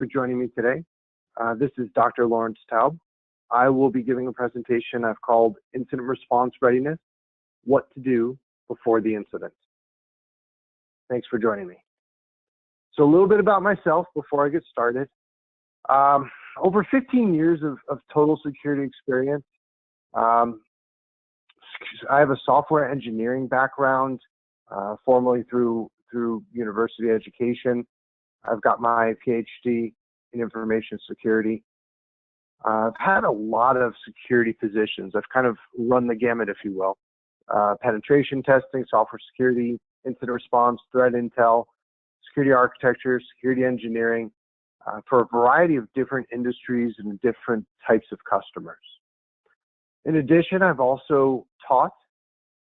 for joining me today. This is Dr. Lawrence Taub. I will be giving a presentation I've called Incident Response Readiness, What to Do Before the Incident. Thanks for joining me. So a little bit about myself before I get started. Over 15 years of total security experience. I have a software engineering background, formerly through university education. I've got my PhD in information security. I've had a lot of security positions. I've kind of run the gamut, if you will. Penetration testing, software security, incident response, threat intel, security architecture, security engineering, for a variety of different industries and different types of customers. In addition, I've also taught.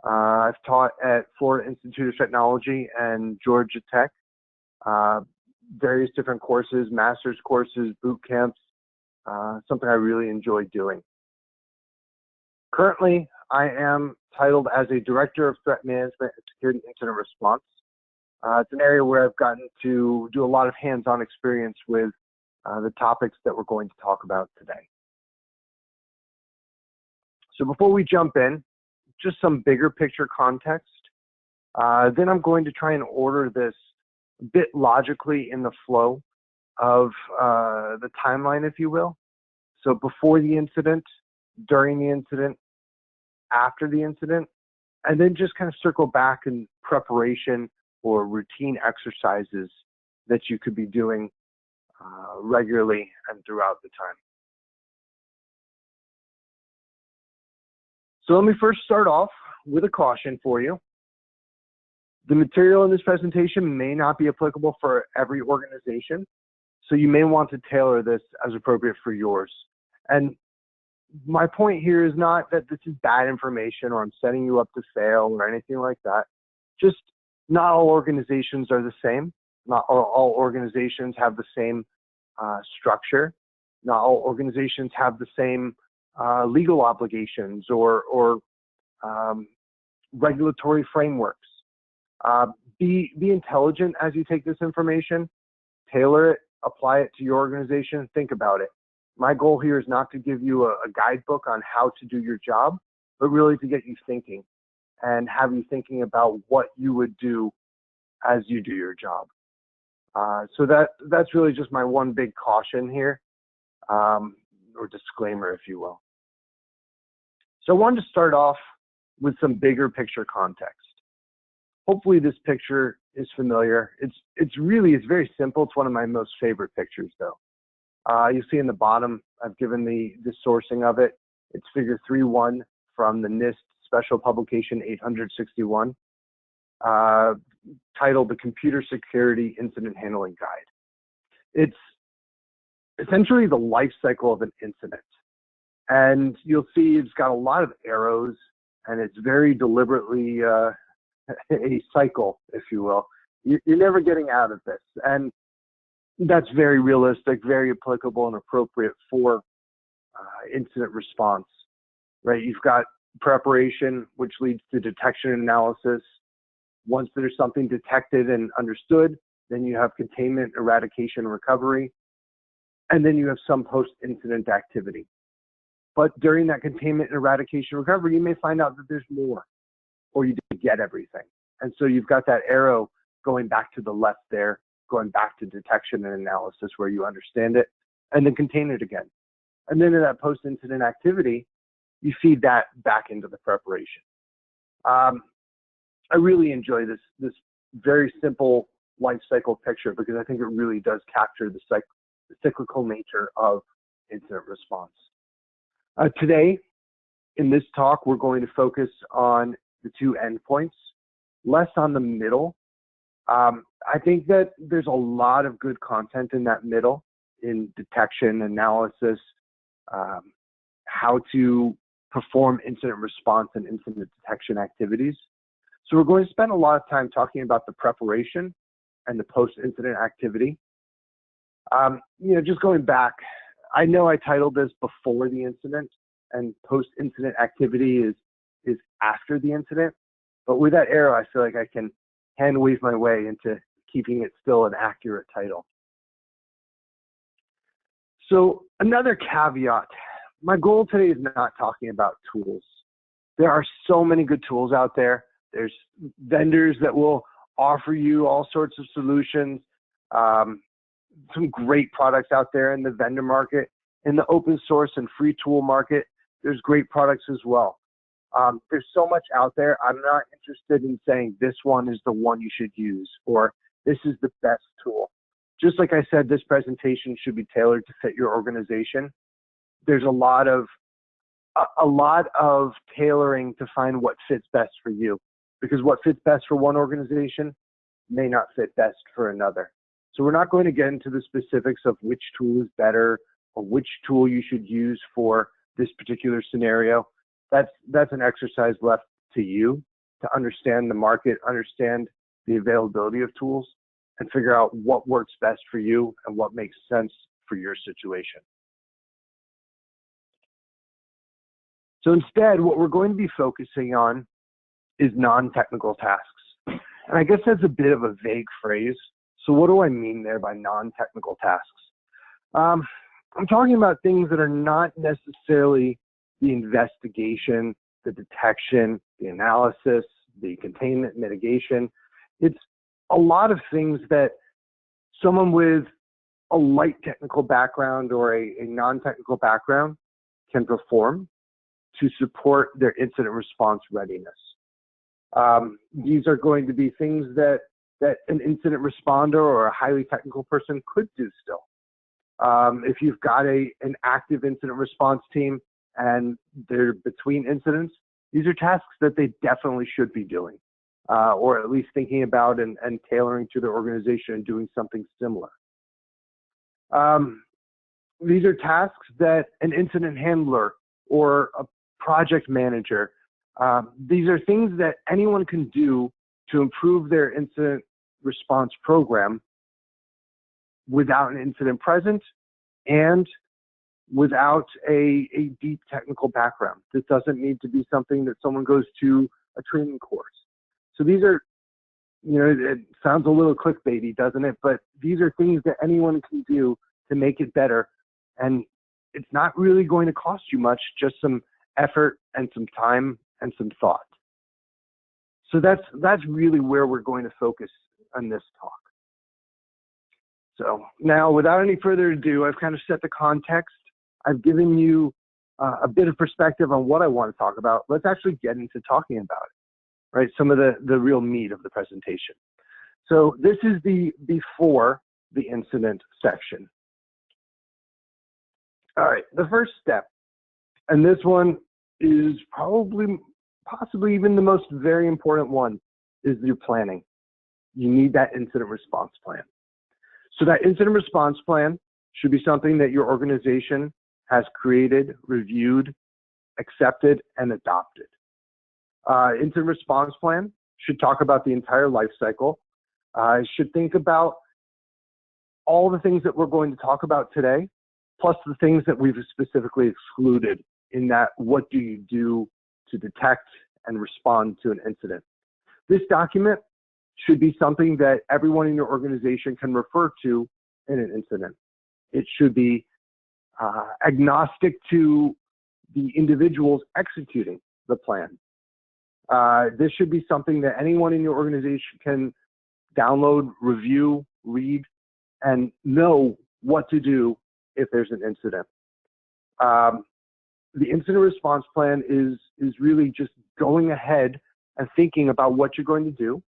I've taught at Florida Institute of Technology and Georgia Tech, various different courses, master's courses, boot camps, something I really enjoy doing. Currently, I am titled as a Director of Threat Management and Security Incident Response. It's an area where I've gotten to do a lot of hands-on experience with the topics that we're going to talk about today. So before we jump in, just some bigger picture context. Then I'm going to try and order this a bit logically in the flow of the timeline, if you will. So before the incident, during the incident, after the incident, and then just kind of circle back in preparation or routine exercises that you could be doing regularly and throughout the time. So let me first start off with a caution for you. The material in this presentation may not be applicable for every organization, so you may want to tailor this as appropriate for yours. And my point here is not that this is bad information or I'm setting you up to fail or anything like that. Just not all organizations are the same. Not all organizations have the same structure. Not all organizations have the same legal obligations or regulatory frameworks. Be intelligent as you take this information, tailor it, apply it to your organization, think about it. My goal here is not to give you a guidebook on how to do your job, but really to get you thinking and have you thinking about what you would do as you do your job. So that's really just my one big caution here, or disclaimer, if you will. So I wanted to start off with some bigger picture context. Hopefully this picture is familiar. It's very simple. It's one of my most favorite pictures though. You'll see in the bottom, I've given the sourcing of it. It's figure 3.1 from the NIST Special Publication 861, titled The Computer Security Incident Handling Guide. It's essentially the life cycle of an incident. And you'll see it's got a lot of arrows and it's very deliberately a cycle, if you will. You're never getting out of this. And that's very realistic, very applicable and appropriate for incident response, right? You've got preparation, which leads to detection and analysis. Once there's something detected and understood, then you have containment, eradication, and recovery. And then you have some post-incident activity. But during that containment and eradication recovery, you may find out that there's more, or you didn't get everything. And so you've got that arrow going back to the left there, going back to detection and analysis where you understand it, and then contain it again. And then in that post-incident activity, you feed that back into the preparation. I really enjoy this very simple life cycle picture because I think it really does capture the cyclical nature of incident response. Today, in this talk, we're going to focus on the two endpoints, less on the middle. I think that there's a lot of good content in that middle, in detection, analysis, how to perform incident response and incident detection activities. So we're going to spend a lot of time talking about the preparation and the post-incident activity. Just going back, I know I titled this before the incident and post-incident activity is after the incident, but with that arrow, I feel like I can hand wave my way into keeping it still an accurate title. So another caveat, my goal today is not talking about tools. There are so many good tools out there. There's vendors that will offer you all sorts of solutions, some great products out there in the vendor market. In the open source and free tool market, there's great products as well. There's so much out there. I'm not interested in saying this one is the one you should use or this is the best tool. Just like I said, this presentation should be tailored to fit your organization. There's a lot of tailoring to find what fits best for you, because what fits best for one organization may not fit best for another. So we're not going to get into the specifics of which tool is better or which tool you should use for this particular scenario. That's an exercise left to you to understand the market, understand the availability of tools, and figure out what works best for you and what makes sense for your situation. So instead, what we're going to be focusing on is non-technical tasks. And I guess that's a bit of a vague phrase. So what do I mean there by non-technical tasks? I'm talking about things that are not necessarily the investigation, the detection, the analysis, the containment, mitigation. It's a lot of things that someone with a light technical background or a non-technical background can perform to support their incident response readiness. These are going to be things that an incident responder or a highly technical person could do still. If you've got an active incident response team and they're between incidents, these are tasks that they definitely should be doing, or at least thinking about and tailoring to their organization and doing something similar. These are tasks that an incident handler or a project manager, these are things that anyone can do to improve their incident response program without an incident present and without a deep technical background. This doesn't need to be something that someone goes to a training course. So these are, it sounds a little clickbaity, doesn't it? But these are things that anyone can do to make it better. And it's not really going to cost you much, just some effort and some time and some thought. So that's really where we're going to focus on this talk. So now, without any further ado, I've kind of set the context. I've given you a bit of perspective on what I want to talk about. Let's actually get into talking about it, right? Some of the real meat of the presentation. So this is the before the incident section. All right, the first step, and this one is possibly even the most very important one, is your planning. You need that incident response plan. So that incident response plan should be something that your organization has created, reviewed, accepted, and adopted. Incident response plan should talk about the entire life cycle. Should think about all the things that we're going to talk about today, plus the things that we've specifically excluded in that what do you do to detect and respond to an incident. This document should be something that everyone in your organization can refer to in an incident. It should be agnostic to the individuals executing the plan. This should be something that anyone in your organization can download, review, read, and know what to do if there's an incident. The incident response plan is really just going ahead and thinking about what you're going to do,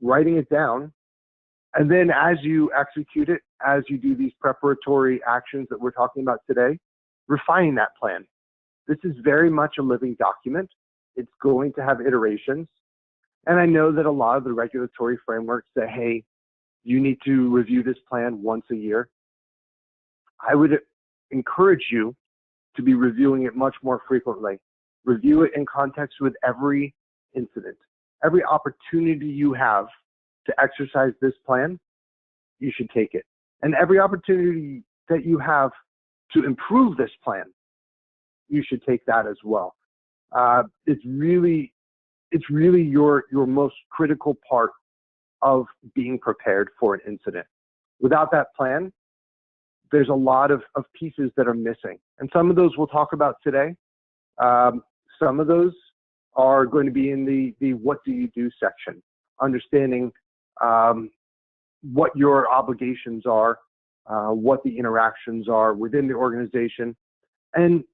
writing it down, and then as you execute it, as you do these preparatory actions that we're talking about today, refining that plan. This is very much a living document. It's going to have iterations. And I know that a lot of the regulatory frameworks say, hey, you need to review this plan once a year. I would encourage you to be reviewing it much more frequently. Review it in context with every incident. Every opportunity you have to exercise this plan, you should take it. And every opportunity that you have to improve this plan, you should take that as well. It's really your most critical part of being prepared for an incident. Without that plan, there's a lot of pieces that are missing. And some of those we'll talk about today. Some of those are going to be in the what do you do section, understanding what your obligations are, what the interactions are within the organization, and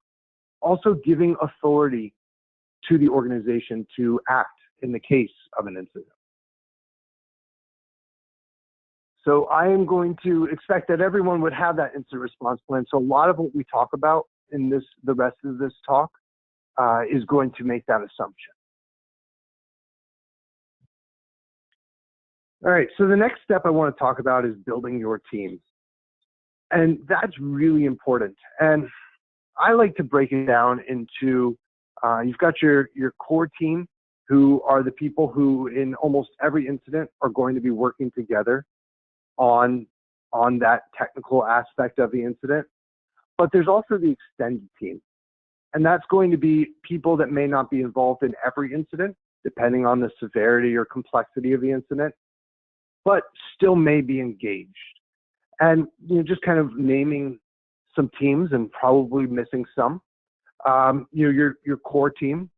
also giving authority to the organization to act in the case of an incident. So I am going to expect that everyone would have that incident response plan. So a lot of what we talk about in the rest of this talk is going to make that assumption. All right, so the next step I want to talk about is building your team. And that's really important. And I like to break it down into, you've got your core team, who are the people who in almost every incident are going to be working together on that technical aspect of the incident. But there's also the extended team. And that's going to be people that may not be involved in every incident, depending on the severity or complexity of the incident, but still may be engaged. And just kind of naming some teams and probably missing some. Your core team,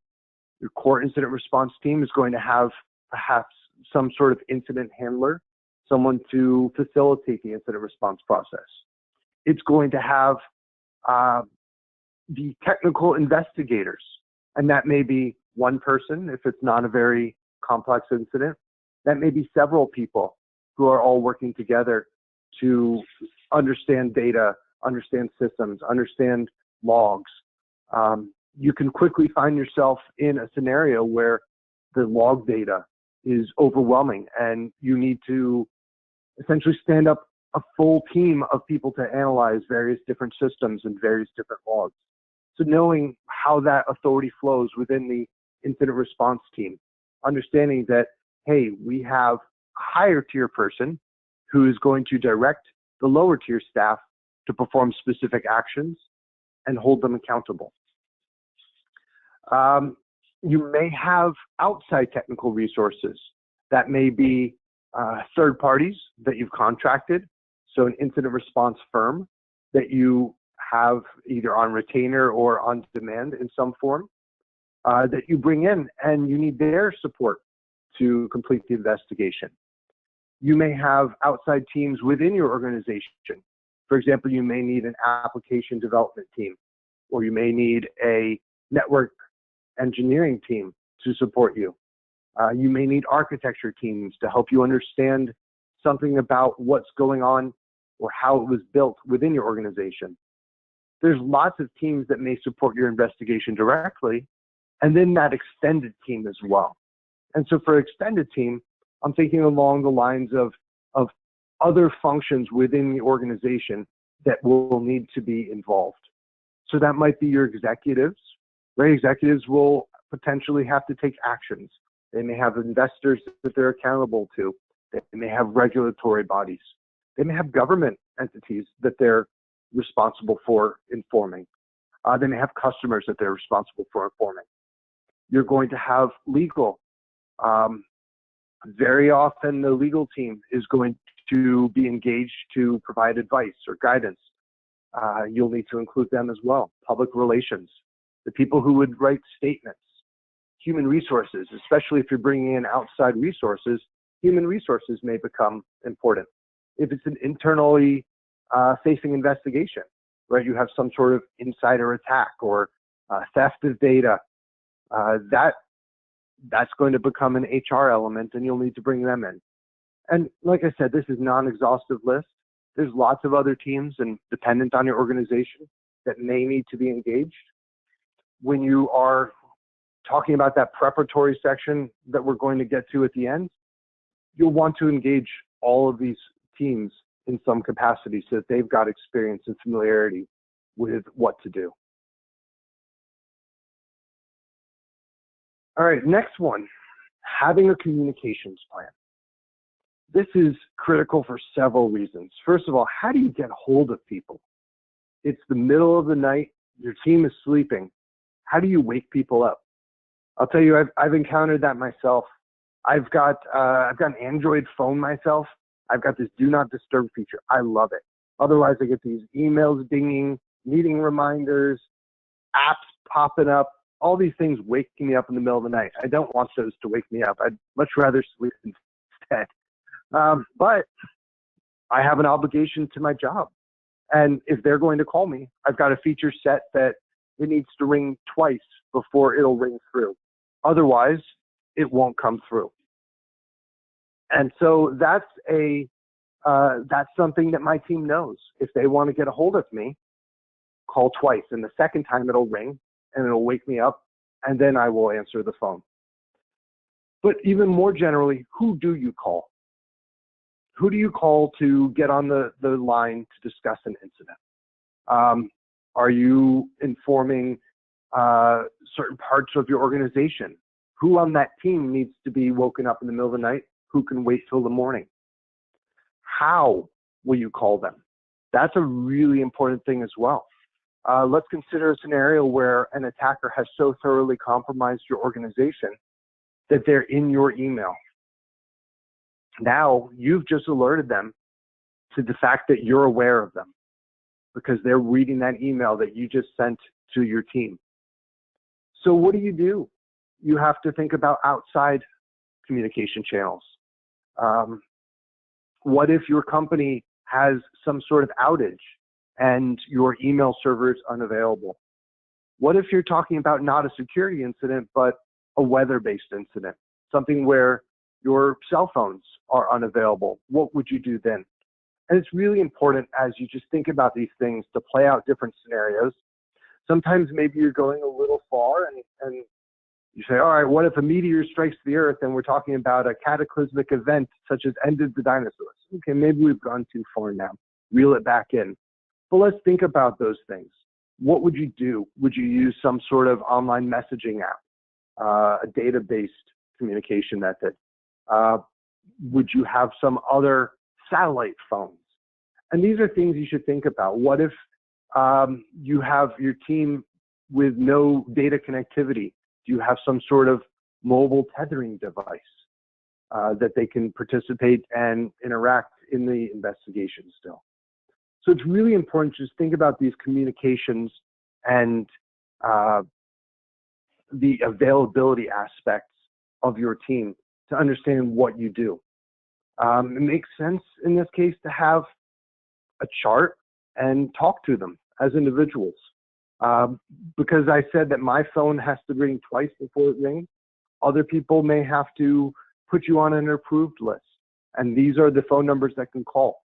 your core incident response team is going to have perhaps some sort of incident handler, someone to facilitate the incident response process. It's going to have the technical investigators, and that may be one person if it's not a very complex incident. That may be several people who are all working together to understand data, understand systems, understand logs. You can quickly find yourself in a scenario where the log data is overwhelming and you need to essentially stand up a full team of people to analyze various different systems and various different logs. So knowing how that authority flows within the incident response team, understanding that, hey, we have a higher tier person who is going to direct the lower tier staff to perform specific actions and hold them accountable. You may have outside technical resources. That may be third parties that you've contracted, so an incident response firm that you have either on retainer or on demand in some form that you bring in, and you need their support to complete the investigation. You may have outside teams within your organization. For example, you may need an application development team, or you may need a network engineering team to support you. You may need architecture teams to help you understand something about what's going on or how it was built within your organization. There's lots of teams that may support your investigation directly, and then that extended team as well. And so for extended team, I'm thinking along the lines of other functions within the organization that will need to be involved. So that might be your executives, right? Executives will potentially have to take actions. They may have investors that they're accountable to. They may have regulatory bodies. They may have government entities that they're responsible for informing. They may have customers that they're responsible for informing. You're going to have legal. Very often the legal team is going to be engaged to provide advice or guidance. You'll need to include them as well. Public relations, the people who would write statements. Human resources, especially if you're bringing in outside resources, human resources may become important. If it's an internally facing investigation, right? You have some sort of insider attack or theft of data, that's going to become an HR element, and you'll need to bring them in. And like I said, this is non-exhaustive list. There's lots of other teams and dependent on your organization that may need to be engaged. When you are talking about that preparatory section that we're going to get to at the end, you'll want to engage all of these teams in some capacity so that they've got experience and familiarity with what to do. All right, next one, having a communications plan. This is critical for several reasons. First of all, how do you get hold of people? It's the middle of the night, your team is sleeping. How do you wake people up? I'll tell you, I've encountered that myself. I've got an Android phone myself. I've got this do not disturb feature. I love it. Otherwise, I get these emails dinging, meeting reminders, apps popping up, all these things waking me up in the middle of the night. I don't want those to wake me up. I'd much rather sleep instead. But I have an obligation to my job. And if they're going to call me, I've got a feature set that it needs to ring twice before it'll ring through. Otherwise, it won't come through. And so that's something that my team knows. If they want to get a hold of me, call twice. And the second time it'll ring and it'll wake me up, and then I will answer the phone. But even more generally, who do you call? Who do you call to get on the line to discuss an incident? Are you informing certain parts of your organization? Who on that team needs to be woken up in the middle of the night? Who can wait till the morning? How will you call them? That's a really important thing as well. Let's consider a scenario where an attacker has so thoroughly compromised your organization that they're in your email. Now you've just alerted them to the fact that you're aware of them because they're reading that email that you just sent to your team. So what do? You have to think about outside communication channels. What if your company has some sort of outage and your email server is unavailable? What if you're talking about not a security incident, but a weather-based incident, something where your cell phones are unavailable? What would you do then? And it's really important as you just think about these things to play out different scenarios. Sometimes maybe you're going a little far and you say, all right, what if a meteor strikes the earth and we're talking about a cataclysmic event such as ended the dinosaurs? Okay, maybe we've gone too far now. Reel it back in. But let's think about those things. What would you do? Would you use some sort of online messaging app, a data-based communication method? Would you have some other satellite phones? And these are things you should think about. What if you have your team with no data connectivity? Do you have some sort of mobile tethering device that they can participate and interact in the investigation still? So it's really important to just think about these communications and the availability aspects of your team to understand what you do. It makes sense in this case to have a chart and talk to them as individuals. Because I said that my phone has to ring twice before it rings, other people may have to put you on an approved list. And these are the phone numbers that can call.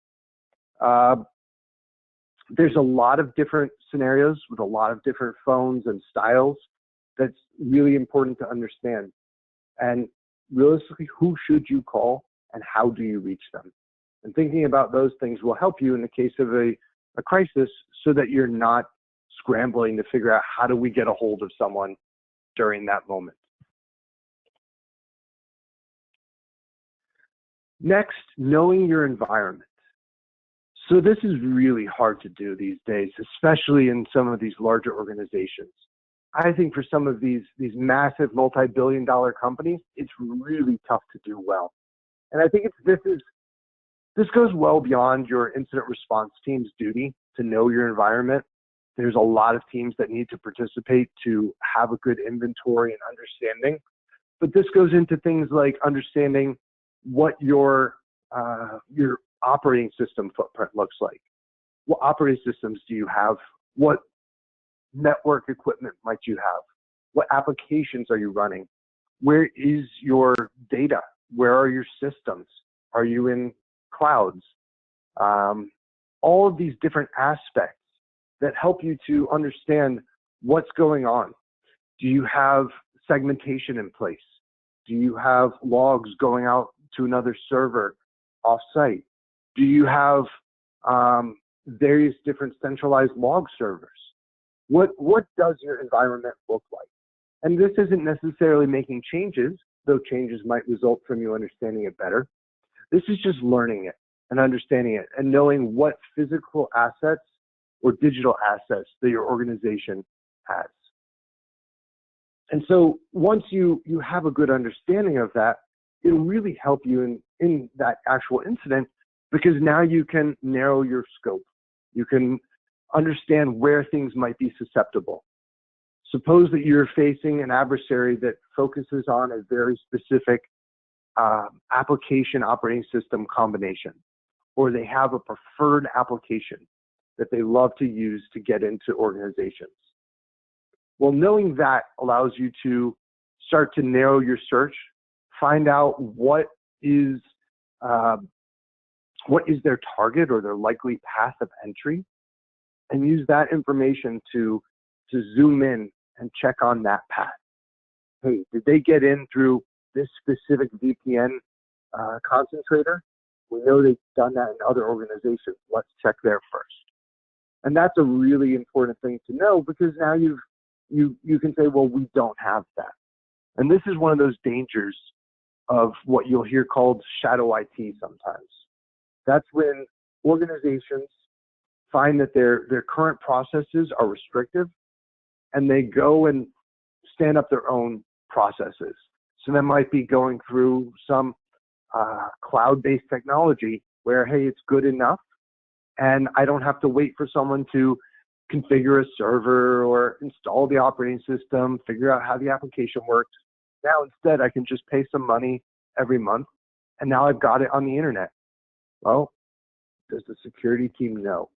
There's a lot of different scenarios with a lot of different phones and styles that's really important to understand. And realistically, who should you call and how do you reach them? And thinking about those things will help you in the case of a crisis so that you're not scrambling to figure out how do we get a hold of someone during that moment. Next, knowing your environment. So this is really hard to do these days, especially in some of these larger organizations. I think for some of these massive multi-billion-dollar companies, it's really tough to do well. And I think this goes well beyond your incident response team's duty to know your environment. There's a lot of teams that need to participate to have a good inventory and understanding. But this goes into things like understanding what your operating system footprint looks like. What operating systems do you have? What network equipment might you have? What applications are you running? Where is your data? Where are your systems? Are you in clouds? All of these different aspects that help you to understand what's going on. Do you have segmentation in place? Do you have logs going out to another server off-site? Do you have various different centralized log servers? What does your environment look like? And this isn't necessarily making changes, though changes might result from you understanding it better. This is just learning it and understanding it and knowing what physical assets or digital assets that your organization has. And so once you have a good understanding of that, it'll really help you in that actual incident, because now you can narrow your scope. You can understand where things might be susceptible. Suppose that you're facing an adversary that focuses on a very specific application operating system combination, or they have a preferred application that they love to use to get into organizations. Well, knowing that allows you to start to narrow your search, find out what is their target or their likely path of entry, and use that information to zoom in and check on that path. Hey, did they get in through this specific VPN concentrator? We know they've done that in other organizations. Let's check there first. And that's a really important thing to know, because now you can say, well, we don't have that. And this is one of those dangers of what you'll hear called shadow IT sometimes. That's when organizations find that their current processes are restrictive, and they go and stand up their own processes. So that might be going through some cloud-based technology where, hey, it's good enough, and I don't have to wait for someone to configure a server or install the operating system, figure out how the application works. Now instead, I can just pay some money every month, and now I've got it on the internet. Well, does the security team know?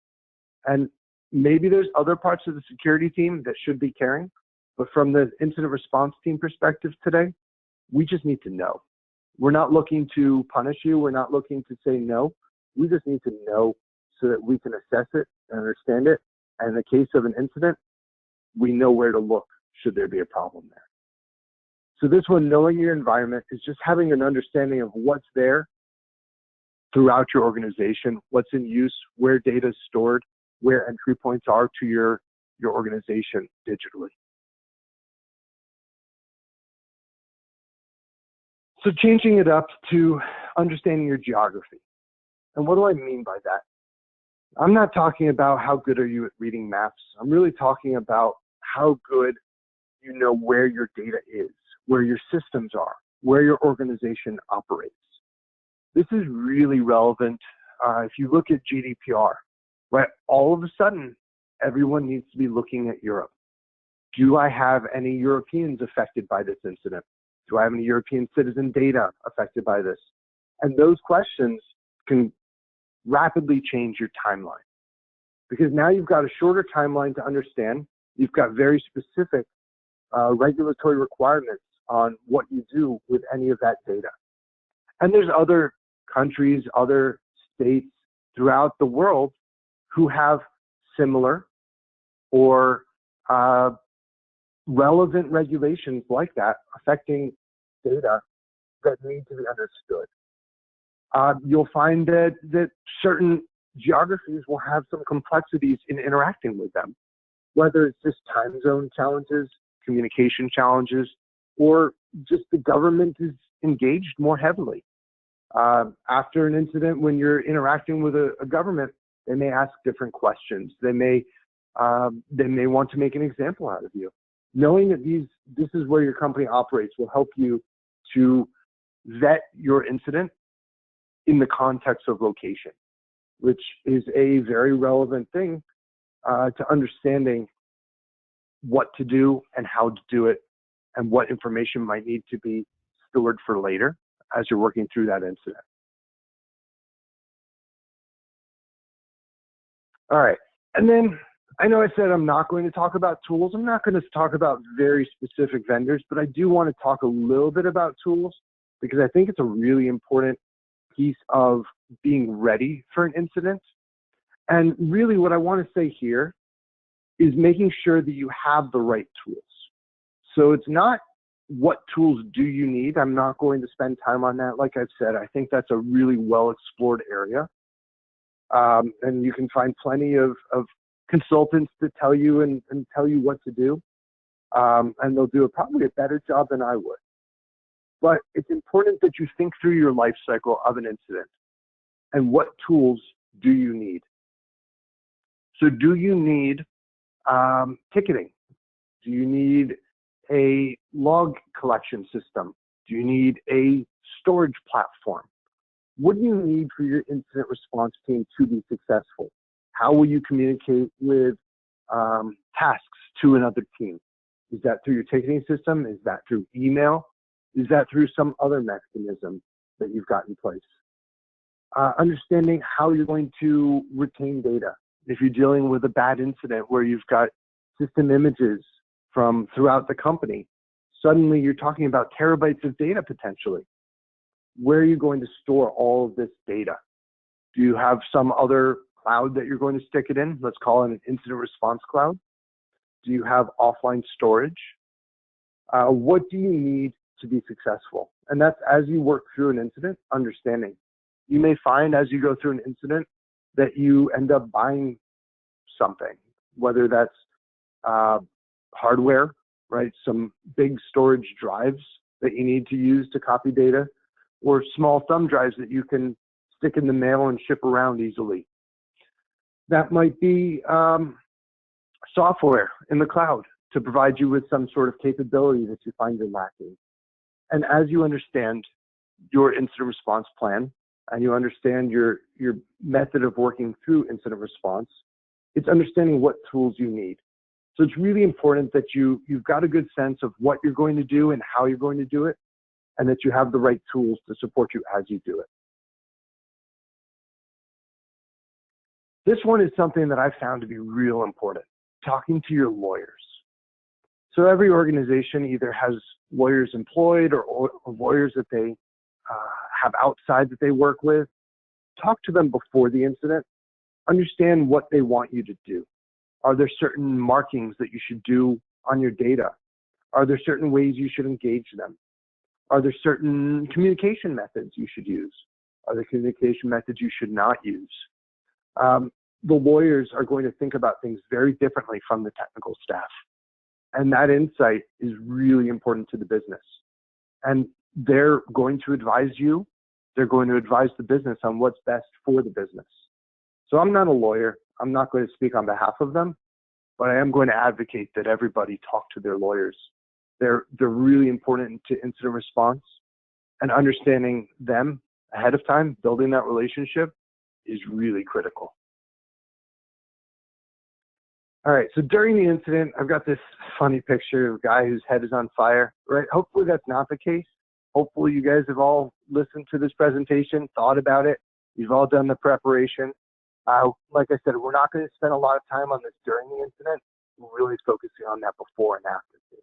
And maybe there's other parts of the security team that should be caring, but from the incident response team perspective today, we just need to know. We're not looking to punish you. We're not looking to say no. We just need to know so that we can assess it and understand it. And in the case of an incident, we know where to look should there be a problem there. So this one, knowing your environment, is just having an understanding of what's there throughout your organization, what's in use, where data is stored, where entry points are to your organization digitally. So changing it up to understanding your geography. And what do I mean by that? I'm not talking about how good are you at reading maps. I'm really talking about how good you know where your data is, where your systems are, where your organization operates. This is really relevant if you look at GDPR, right? All of a sudden, everyone needs to be looking at Europe. Do I have any Europeans affected by this incident? Do I have any European citizen data affected by this? And those questions can rapidly change your timeline, because now you've got a shorter timeline to understand. You've got very specific regulatory requirements on what you do with any of that data. And there's other countries, other states throughout the world who have similar or relevant regulations like that affecting data that need to be understood. You'll find that certain geographies will have some complexities in interacting with them, whether it's just time zone challenges, communication challenges, or just the government is engaged more heavily. After an incident, when you're interacting with a government, they may ask different questions. They may want to make an example out of you. Knowing that this is where your company operates will help you to vet your incident in the context of location, which is a very relevant thing to understanding what to do and how to do it, and what information might need to be stored for later as you're working through that incident. All right, and then I know I said I'm not going to talk about tools. I'm not going to talk about very specific vendors, but I do want to talk a little bit about tools, because I think it's a really important piece of being ready for an incident. And really what I want to say here is making sure that you have the right tools. So it's not what tools do you need. I'm not going to spend time on that. Like I've said, I think that's a really well explored area. And you can find plenty of consultants to tell you and tell you what to do. And they'll do probably a better job than I would. But it's important that you think through your life cycle of an incident and what tools do you need. So do you need ticketing? Do you need a log collection system? Do you need a storage platform? What do you need for your incident response team to be successful? How will you communicate with tasks to another team? Is that through your ticketing system? Is that through email? Is that through some other mechanism that you've got in place? Understanding how you're going to retain data. If you're dealing with a bad incident where you've got system images from throughout the company, suddenly you're talking about terabytes of data potentially. Where are you going to store all of this data? Do you have some other cloud that you're going to stick it in? Let's call it an incident response cloud. Do you have offline storage? What do you need to be successful? And that's as you work through an incident, understanding. You may find as you go through an incident that you end up buying something, whether that's hardware, right? Some big storage drives that you need to use to copy data, or small thumb drives that you can stick in the mail and ship around easily. That might be software in the cloud to provide you with some sort of capability that you find you're lacking. And as you understand your incident response plan and you understand your method of working through incident response, it's understanding what tools you need. So it's really important that you've got a good sense of what you're going to do and how you're going to do it, and that you have the right tools to support you as you do it. This one is something that I've found to be real important, talking to your lawyers. So every organization either has lawyers employed or lawyers that they have outside that they work with. Talk to them before the incident. Understand what they want you to do. Are there certain markings that you should do on your data? Are there certain ways you should engage them? Are there certain communication methods you should use? Are there communication methods you should not use? The lawyers are going to think about things very differently from the technical staff. And that insight is really important to the business. And they're going to advise you, they're going to advise the business on what's best for the business. So I'm not a lawyer. I'm not going to speak on behalf of them, but I am going to advocate that everybody talk to their lawyers. They're really important to incident response, and understanding them ahead of time, building that relationship is really critical. All right, so during the incident, I've got this funny picture of a guy whose head is on fire, right? Hopefully that's not the case. Hopefully you guys have all listened to this presentation, thought about it. You've all done the preparation. Like I said, we're not going to spend a lot of time on this during the incident. We're really focusing on that before and after phase.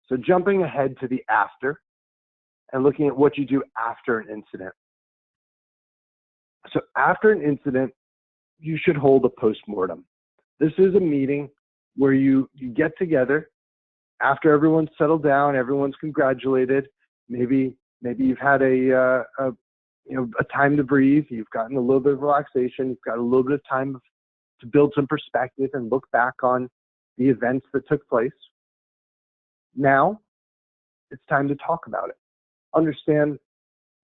So jumping ahead to the after and looking at what you do after an incident. So after an incident, you should hold a postmortem. This is a meeting where you get together after everyone's settled down, everyone's congratulated. Maybe you've had a time to breathe. You've gotten a little bit of relaxation. You've got a little bit of time to build some perspective and look back on the events that took place. Now it's time to talk about it. Understand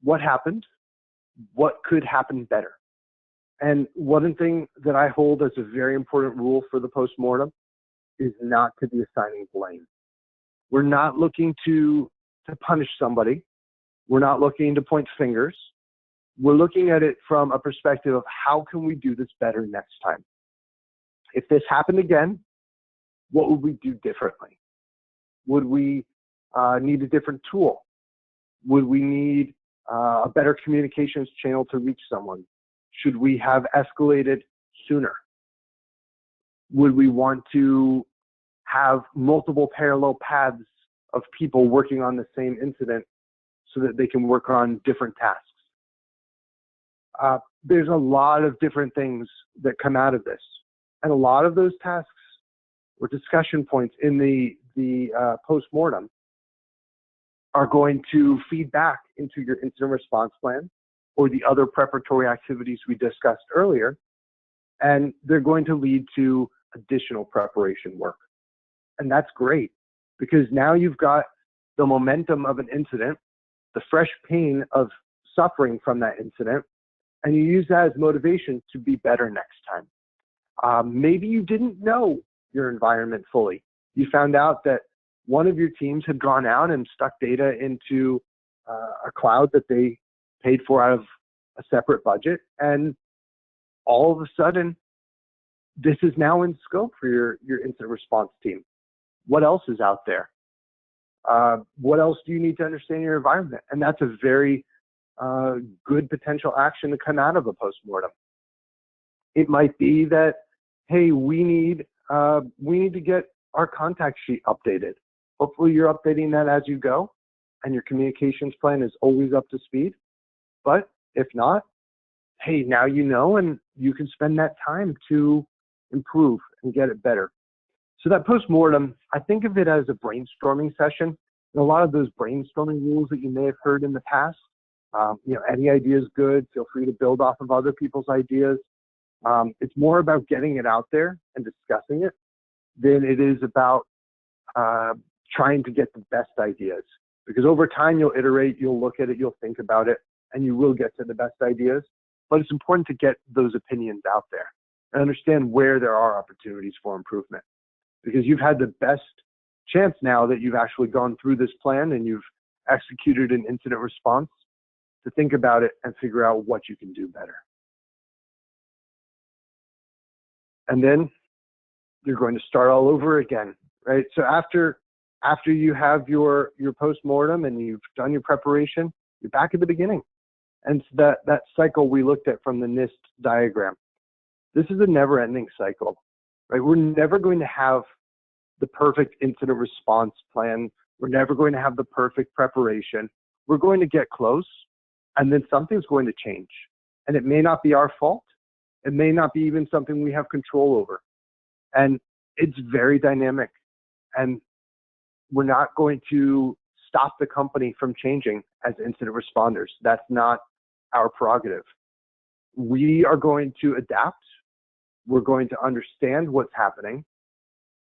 what happened, what could happen better. And one thing that I hold as a very important rule for the postmortem is not to be assigning blame. We're not looking to punish somebody. We're not looking to point fingers. We're looking at it from a perspective of how can we do this better next time? If this happened again, what would we do differently? Would we need a different tool? Would we need a better communications channel to reach someone? Should we have escalated sooner? Would we want to have multiple parallel paths of people working on the same incident so that they can work on different tasks? There's a lot of different things that come out of this. And a lot of those tasks or discussion points in the postmortem are going to feed back into your incident response plan or the other preparatory activities we discussed earlier, and they're going to lead to additional preparation work. And that's great, because now you've got the momentum of an incident, the fresh pain of suffering from that incident, and you use that as motivation to be better next time. Maybe you didn't know your environment fully. You found out that one of your teams had gone out and stuck data into a cloud that they paid for out of a separate budget, and all of a sudden, this is now in scope for your incident response team. What else is out there? What else do you need to understand in your environment? And that's a very good potential action to come out of a postmortem. It might be that, hey, we need to get our contact sheet updated. Hopefully you're updating that as you go and your communications plan is always up to speed. But if not, hey, now you know, and you can spend that time to improve and get it better. So that postmortem, I think of it as a brainstorming session. And a lot of those brainstorming rules that you may have heard in the past, any idea is good. Feel free to build off of other people's ideas. It's more about getting it out there and discussing it than it is about trying to get the best ideas. Because over time, you'll iterate, you'll look at it, you'll think about it, and you will get to the best ideas. But it's important to get those opinions out there and understand where there are opportunities for improvement. Because you've had the best chance now that you've actually gone through this plan and you've executed an incident response to think about it and figure out what you can do better. And then you're going to start all over again, right? So after you have your postmortem and you've done your preparation, you're back at the beginning. And so that cycle we looked at from the NIST diagram, this is a never-ending cycle, right? We're never going to have the perfect incident response plan. We're never going to have the perfect preparation. We're going to get close, and then something's going to change. And it may not be our fault. It may not be even something we have control over. And it's very dynamic. And we're not going to stop the company from changing as incident responders. That's not our prerogative. We are going to adapt. We're going to understand what's happening.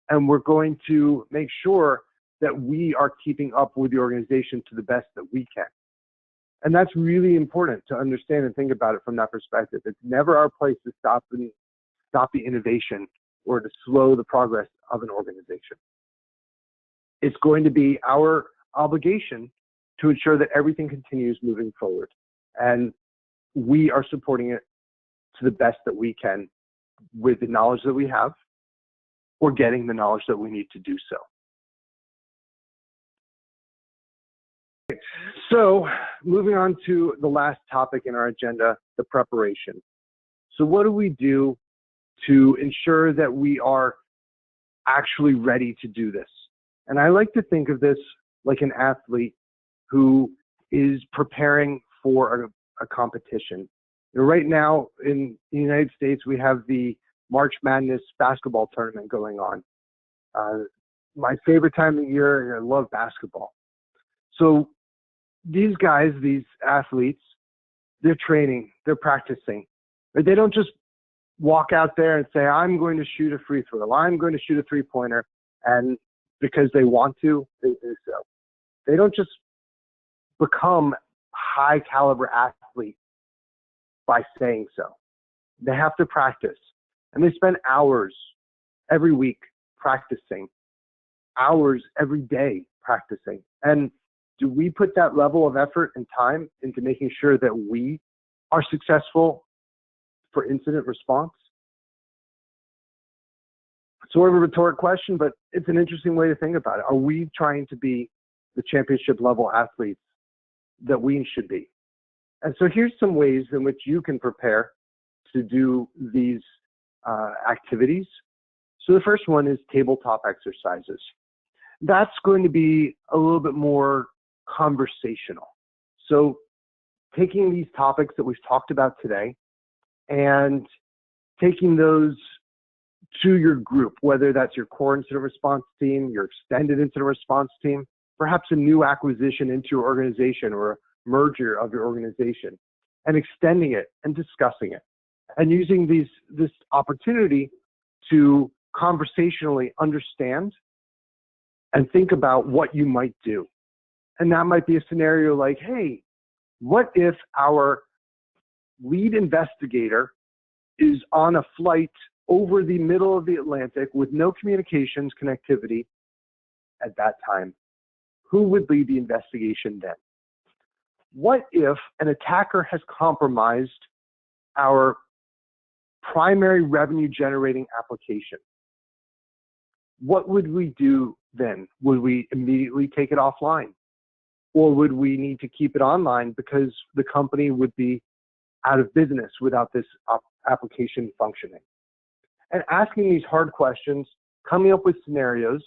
And we're going to make sure that we are keeping up with the organization to the best that we can. And that's really important to understand and think about it from that perspective. It's never our place to stop the innovation or to slow the progress of an organization. It's going to be our obligation to ensure that everything continues moving forward. And we are supporting it to the best that we can with the knowledge that we have or getting the knowledge that we need to do so. So moving on to the last topic in our agenda, the preparation. So what do we do to ensure that we are actually ready to do this? And I like to think of this like an athlete who is preparing for a competition. Right now in the United States, we have the March Madness basketball tournament going on. My favorite time of year, I love basketball. So these guys, these athletes, they're training, they're practicing. But they don't just walk out there and say, I'm going to shoot a free throw, I'm going to shoot a three-pointer, and because they want to, they do so. They don't just become high caliber athletes by saying so. They have to practice. And they spend hours every week practicing, hours every day practicing. And do we put that level of effort and time into making sure that we are successful for incident response? Sort of a rhetoric question, but it's an interesting way to think about it. Are we trying to be the championship level athletes that we should be? And so here's some ways in which you can prepare to do these activities. So the first one is tabletop exercises. That's going to be a little bit more conversational. So taking these topics that we've talked about today and taking those to your group, whether that's your core incident response team, your extended incident response team, perhaps a new acquisition into your organization or a merger of your organization, and extending it and discussing it and using this opportunity to conversationally understand and think about what you might do. And that might be a scenario like, hey, what if our lead investigator is on a flight over the middle of the Atlantic with no communications connectivity at that time? Who would lead the investigation then? What if an attacker has compromised our primary revenue generating application. What would we do then? Would we immediately take it offline? Or would we need to keep it online because the company would be out of business without this application functioning? And asking these hard questions, coming up with scenarios,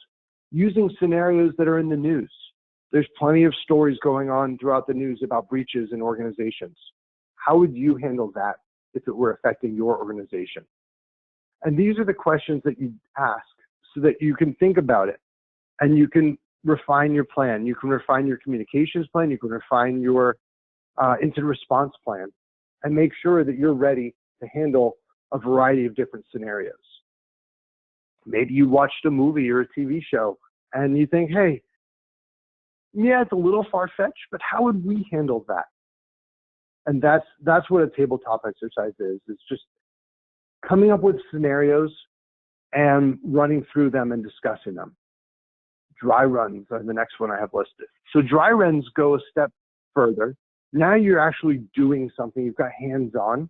using scenarios that are in the news. There's plenty of stories going on throughout the news about breaches in organizations. How would you handle that if it were affecting your organization? And these are the questions that you ask so that you can think about it and you can refine your plan. You can refine your communications plan. You can refine your incident response plan and make sure that you're ready to handle a variety of different scenarios. Maybe you watched a movie or a TV show and you think, hey, yeah, it's a little far-fetched, but how would we handle that? And that's what a tabletop exercise is. It's just coming up with scenarios and running through them and discussing them. Dry runs are the next one I have listed. So dry runs go a step further. Now you're actually doing something. You've got hands-on,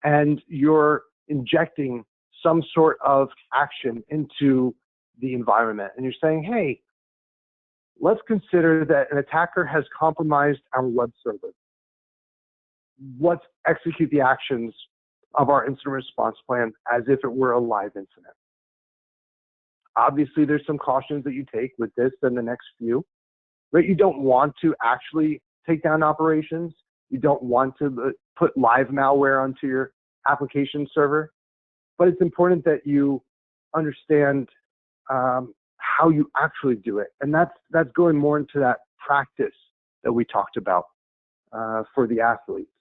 and you're injecting some sort of action into the environment. And you're saying, hey, let's consider that an attacker has compromised our web server. Let's execute the actions of our incident response plan as if it were a live incident. Obviously, there's some cautions that you take with this and the next few, right? You don't want to actually take down operations. You don't want to put live malware onto your application server, but it's important that you understand how you actually do it. And that's going more into that practice that we talked about for the athletes.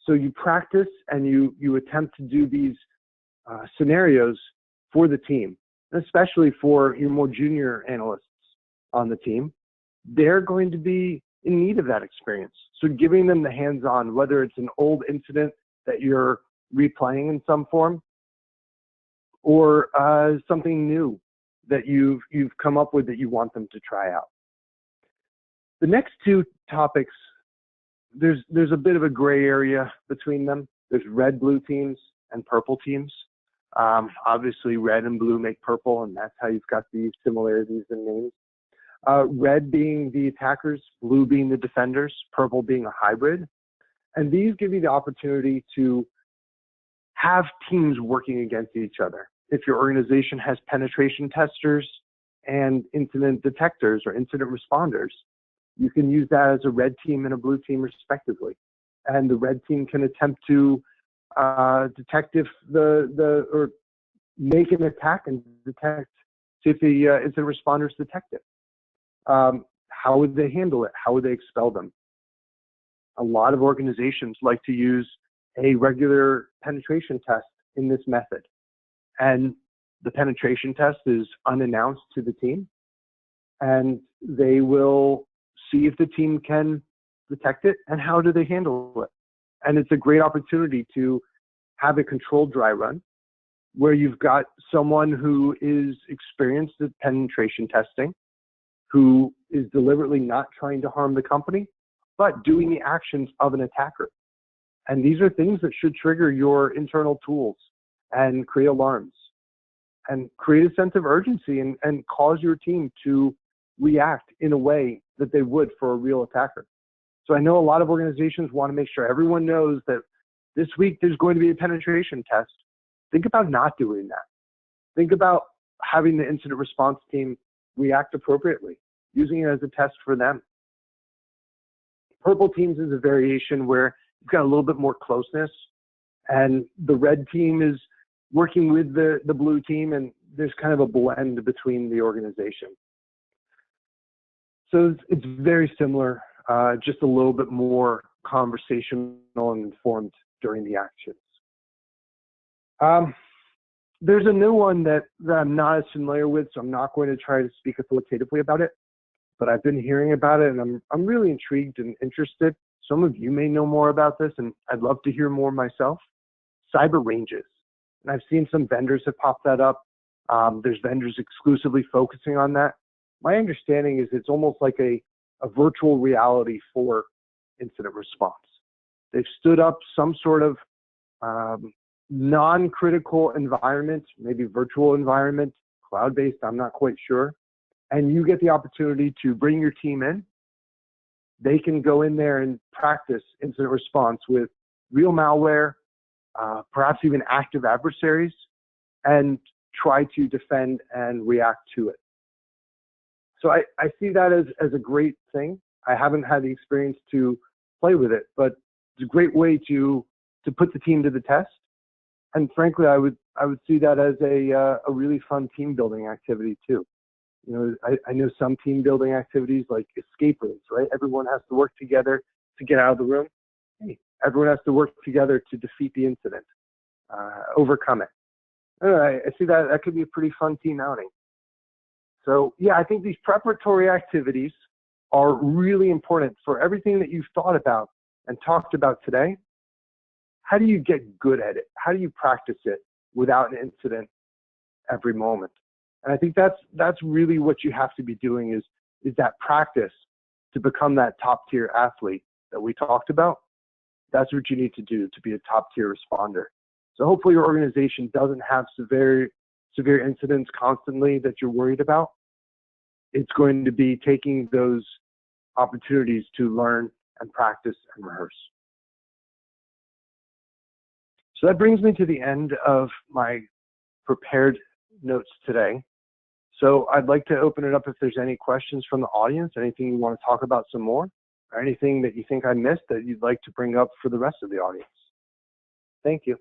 So you practice and you attempt to do these scenarios for the team, especially for your more junior analysts on the team. They're going to be in need of that experience. So giving them the hands-on, whether it's an old incident that you're replaying in some form, or something new that you've come up with that you want them to try out. The next two topics, there's a bit of a gray area between them. There's red, blue teams and purple teams. Obviously, red and blue make purple, and that's how you've got these similarities in names. Red being the attackers, blue being the defenders, purple being a hybrid. And these give you the opportunity to have teams working against each other. If your organization has penetration testers and incident detectors or incident responders, you can use that as a red team and a blue team respectively. And the red team can attempt to detect if or make an attack and detect if the incident responders detect it. How would they handle it? How would they expel them? A lot of organizations like to use a regular penetration test in this method. And the penetration test is unannounced to the team, and they will see if the team can detect it and how do they handle it. And it's a great opportunity to have a controlled dry run where you've got someone who is experienced at penetration testing, who is deliberately not trying to harm the company, but doing the actions of an attacker. And these are things that should trigger your internal tools and create alarms and create a sense of urgency and cause your team to react in a way that they would for a real attacker. So I know a lot of organizations want to make sure everyone knows that this week there's going to be a penetration test. Think about not doing that. Think about having the incident response team react appropriately, using it as a test for them. Purple teams is a variation where you've got a little bit more closeness, and the red team is working with the blue team, and there's kind of a blend between the organization. So it's very similar, just a little bit more conversational and informed during the actions. There's a new one that I'm not as familiar with, so I'm not going to try to speak authoritatively about it, but I've been hearing about it, and I'm really intrigued and interested. Some of you may know more about this, and I'd love to hear more myself. Cyber ranges. And I've seen some vendors have popped that up. There's vendors exclusively focusing on that. My understanding is it's almost like a virtual reality for incident response. They've stood up some sort of non-critical environment, maybe virtual environment, cloud-based, I'm not quite sure, and you get the opportunity to bring your team in, they can go in there and practice incident response with real malware, perhaps even active adversaries, and try to defend and react to it. So I see that as a great thing. I haven't had the experience to play with it, but it's a great way to put the team to the test. And frankly, I would see that as a really fun team building activity too. You know, I know some team building activities like escape rooms, right? Everyone has to work together to get out of the room. Hey, everyone has to work together to defeat the incident, overcome it. I see that could be a pretty fun team outing. So yeah, I think these preparatory activities are really important for everything that you've thought about and talked about today. How do you get good at it? How do you practice it without an incident every moment? And I think that's really what you have to be doing is that practice to become that top tier athlete that we talked about. That's what you need to do to be a top tier responder. So hopefully your organization doesn't have severe incidents constantly that you're worried about. It's going to be taking those opportunities to learn and practice and rehearse. So that brings me to the end of my prepared notes today. So I'd like to open it up if there's any questions from the audience, anything you want to talk about some more, or anything that you think I missed that you'd like to bring up for the rest of the audience. Thank you.